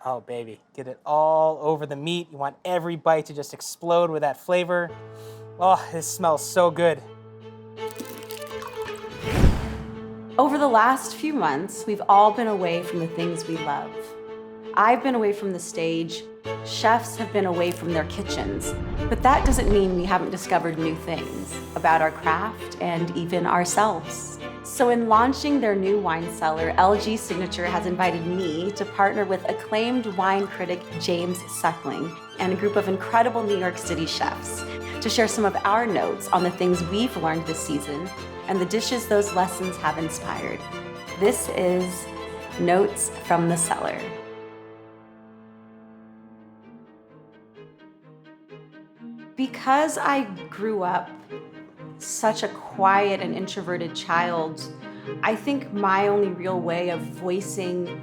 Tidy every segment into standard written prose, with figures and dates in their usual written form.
Oh, baby, get it all over the meat. You want every bite to just explode with that flavor. Oh, this smells so good. Over the last few months, we've all been away from the things we love. I've been away from the stage. Chefs have been away from their kitchens. But that doesn't mean we haven't discovered new things about our craft and even ourselves. So in launching their new wine cellar, LG Signature has invited me to partner with acclaimed wine critic James Suckling and a group of incredible New York City chefs to share some of our notes on the things we've learned this season and the dishes those lessons have inspired. This is Notes from the Cellar. Because I grew up such a quiet and introverted child, I think my only real way of voicing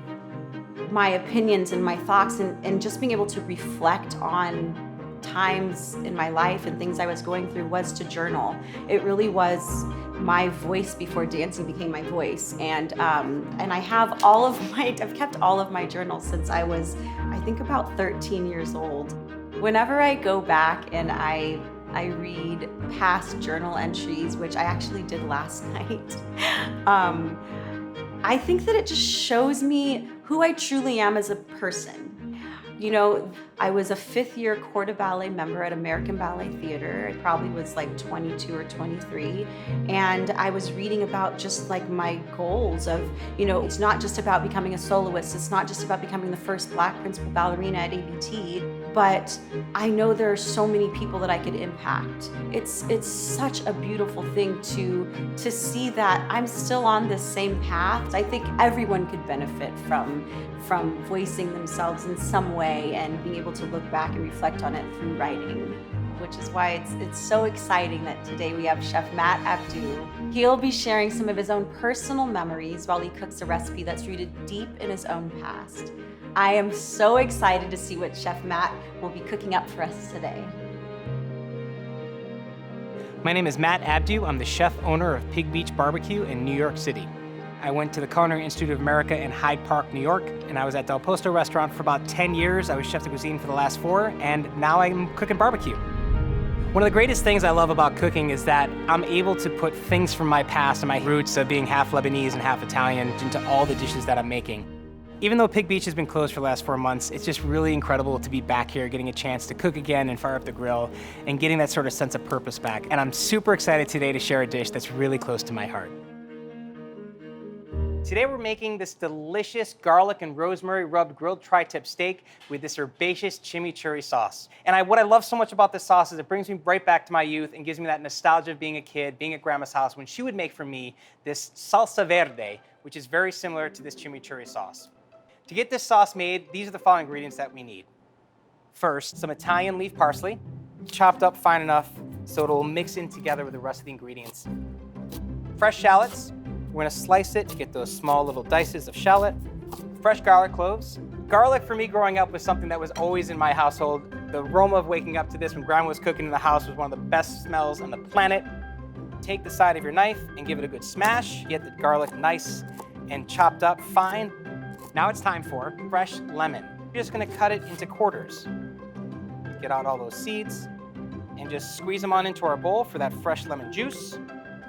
my opinions and my thoughts and just being able to reflect on times in my life and things I was going through was to journal. It really was my voice before dancing became my voice. And I have I've kept all of my journals since I was, I think, about 13 years old. Whenever I go back and I read past journal entries, which I actually did last night, I think that it just shows me who I truly am as a person. You know, I was a 5th year corps de ballet member at American Ballet Theater. I probably was like 22 or 23. And I was reading about just like my goals of, you know, it's not just about becoming a soloist. It's not just about becoming the first Black principal ballerina at ABT. But I know there are so many people that I could impact. It's such a beautiful thing to see that I'm still on this same path. I think everyone could benefit from voicing themselves in some way and being able to look back and reflect on it through writing, which is why it's so exciting that today we have Chef Matt Abdoo. He'll be sharing some of his own personal memories while he cooks a recipe that's rooted deep in his own past. I am so excited to see what Chef Matt will be cooking up for us today. My name is Matt Abdoo. I'm the chef owner of Pig Beach Barbecue in New York City. I went to the Culinary Institute of America in Hyde Park, New York, and I was at Del Posto restaurant for about 10 years. I was chef de cuisine for the last 4, and now I'm cooking barbecue. One of the greatest things I love about cooking is that I'm able to put things from my past and my roots of being half Lebanese and half Italian into all the dishes that I'm making. Even though Pig Beach has been closed for the last 4 months, it's just really incredible to be back here, getting a chance to cook again and fire up the grill, and getting that sort of sense of purpose back. And I'm super excited today to share a dish that's really close to my heart. Today we're making this delicious garlic and rosemary rubbed grilled tri-tip steak with this herbaceous chimichurri sauce. And what I love so much about this sauce is it brings me right back to my youth and gives me that nostalgia of being a kid, being at Grandma's house when she would make for me this salsa verde, which is very similar to this chimichurri sauce. To get this sauce made, these are the following ingredients that we need. First, some Italian leaf parsley, chopped up fine enough so it'll mix in together with the rest of the ingredients. Fresh shallots. We're gonna slice it to get those small little dices of shallot. Fresh garlic cloves. Garlic for me growing up was something that was always in my household. The aroma of waking up to this when Grandma was cooking in the house was one of the best smells on the planet. Take the side of your knife and give it a good smash. Get the garlic nice and chopped up fine. Now it's time for fresh lemon. You're just gonna cut it into quarters. Get out all those seeds and just squeeze them on into our bowl for that fresh lemon juice.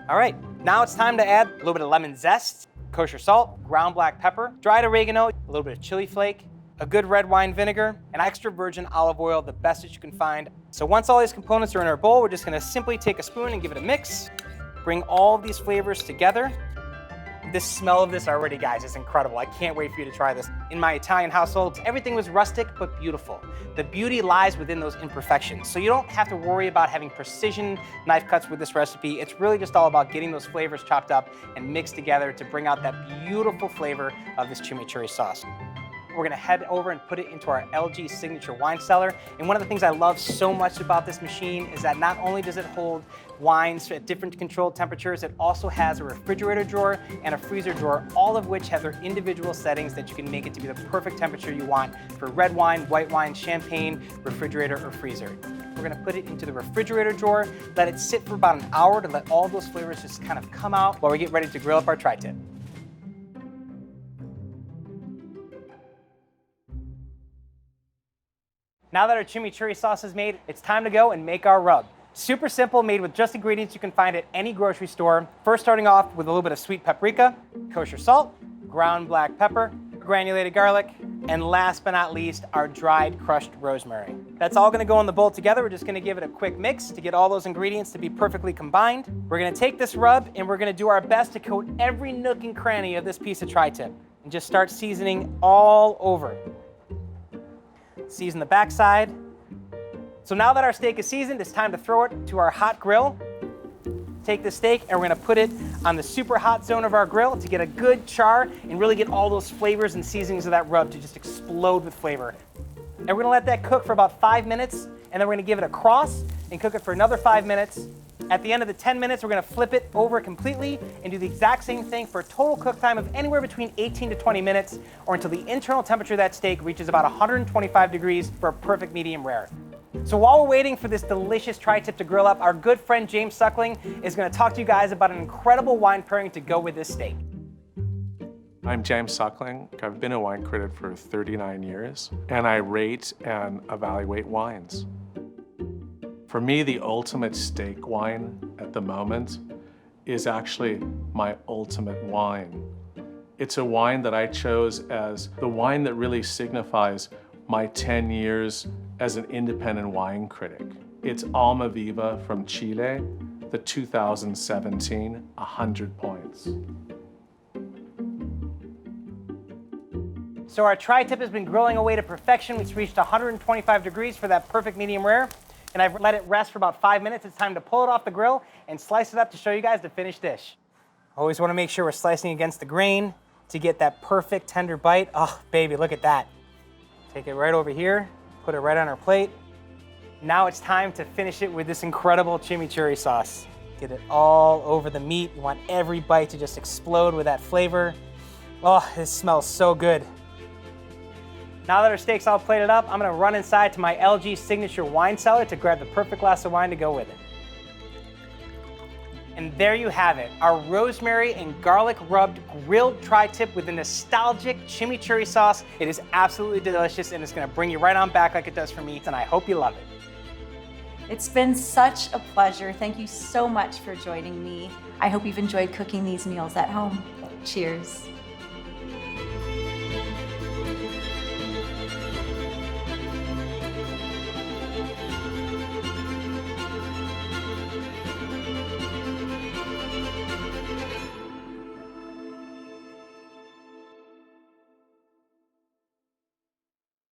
All right, now it's time to add a little bit of lemon zest, kosher salt, ground black pepper, dried oregano, a little bit of chili flake, a good red wine vinegar, and extra virgin olive oil, the best that you can find. So once all these components are in our bowl, we're just gonna simply take a spoon and give it a mix. Bring all of these flavors together. This smell of this already, guys, is incredible. I can't wait for you to try this. In my Italian household, everything was rustic but beautiful. The beauty lies within those imperfections. So you don't have to worry about having precision knife cuts with this recipe. It's really just all about getting those flavors chopped up and mixed together to bring out that beautiful flavor of this chimichurri sauce. We're gonna head over and put it into our LG Signature wine cellar. And one of the things I love so much about this machine is that not only does it hold wines at different controlled temperatures, it also has a refrigerator drawer and a freezer drawer, all of which have their individual settings that you can make it to be the perfect temperature you want for red wine, white wine, champagne, refrigerator, or freezer. We're gonna put it into the refrigerator drawer, let it sit for about an hour to let all those flavors just kind of come out while we get ready to grill up our tri-tip. Now that our chimichurri sauce is made, it's time to go and make our rub. Super simple, made with just ingredients you can find at any grocery store. First, starting off with a little bit of sweet paprika, kosher salt, ground black pepper, granulated garlic, and last but not least, our dried crushed rosemary. That's all gonna go in the bowl together. We're just gonna give it a quick mix to get all those ingredients to be perfectly combined. We're gonna take this rub and we're gonna do our best to coat every nook and cranny of this piece of tri-tip and just start seasoning all over. Season the backside. So now that our steak is seasoned, it's time to throw it to our hot grill. Take the steak and we're gonna put it on the super hot zone of our grill to get a good char and really get all those flavors and seasonings of that rub to just explode with flavor. And we're gonna let that cook for about 5 minutes, and then we're gonna give it a cross and cook it for another 5 minutes. At the end of the 10 minutes, we're gonna flip it over completely and do the exact same thing for a total cook time of anywhere between 18 to 20 minutes, or until the internal temperature of that steak reaches about 125 degrees for a perfect medium rare. So while we're waiting for this delicious tri-tip to grill up, our good friend James Suckling is going to talk to you guys about an incredible wine pairing to go with this steak. I'm James Suckling. I've been a wine critic for 39 years, and I rate and evaluate wines. For me, the ultimate steak wine at the moment is actually my ultimate wine. It's a wine that I chose as the wine that really signifies my 10 years as an independent wine critic. It's Almaviva from Chile, the 2017 100 points. So our tri-tip has been grilling away to perfection. It's reached 125 degrees for that perfect medium rare, and I've let it rest for about 5 minutes. It's time to pull it off the grill and slice it up to show you guys the finished dish. Always want to make sure we're slicing against the grain to get that perfect tender bite. Oh, baby, look at that. Take it right over here, put it right on our plate. Now it's time to finish it with this incredible chimichurri sauce. Get it all over the meat. You want every bite to just explode with that flavor. Oh, this smells so good. Now that our steak's all plated up, I'm gonna run inside to my LG Signature Wine Cellar to grab the perfect glass of wine to go with it. And there you have it, our rosemary and garlic rubbed grilled tri-tip with a nostalgic chimichurri sauce. It is absolutely delicious, and it's gonna bring you right on back like it does for me, and I hope you love it. It's been such a pleasure. Thank you so much for joining me. I hope you've enjoyed cooking these meals at home. Cheers.